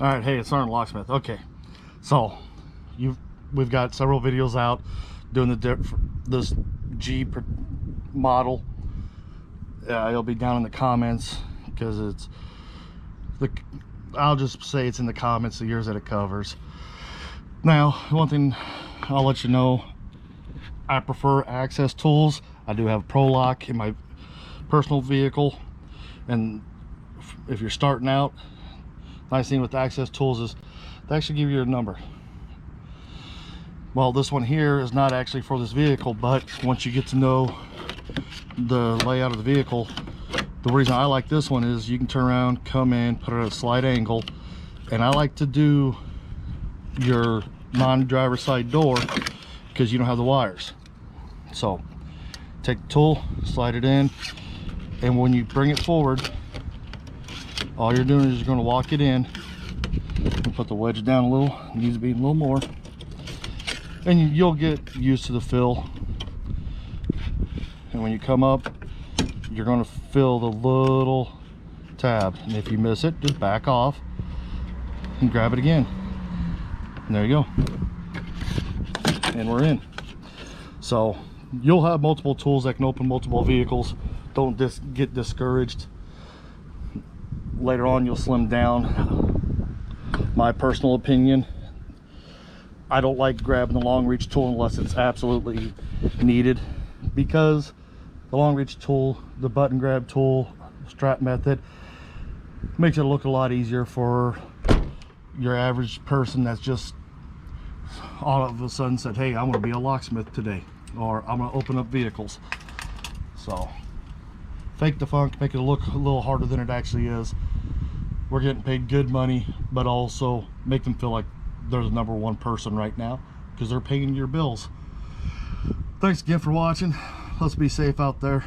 All right, hey, it's Sergeant Locksmith. Okay, so we've got several videos out doing this Jeep model. It'll be down in the comments because it's I'll just say it's in the comments the years that it covers. Now, one thing I'll let you know, I prefer access tools. I do have Pro Lock in my personal vehicle, and if you're starting out, nice thing with access tools is they actually give you a number. Well, this one here is not actually for this vehicle, but once you get to know the layout of the vehicle, the reason I like this one is you can turn around, come in, put it at a slight angle, and I like to do your non-driver side door because you don't have the wires. So take the tool, slide it in, and when you bring it forward, all you're doing is you're going to walk it in and put the wedge down a little. It needs to be a little more, and you'll get used to the fill. And when you come up, you're going to fill the little tab, and if you miss it, just back off and grab it again, and there you go, and we're in. So you'll have multiple tools that can open multiple vehicles. Don't get discouraged. Later on you'll slim down. My personal opinion, I don't like grabbing the long reach tool unless it's absolutely needed, because the long reach tool, the button grab tool, strap method, makes it look a lot easier for your average person that's just all of a sudden said, hey, I'm going to be a locksmith today, or I'm going to open up vehicles. So fake the funk, make it look a little harder than it actually is. We're getting paid good money, but also make them feel like they're the #1 person right now because they're paying your bills. Thanks again for watching. Let's be safe out there.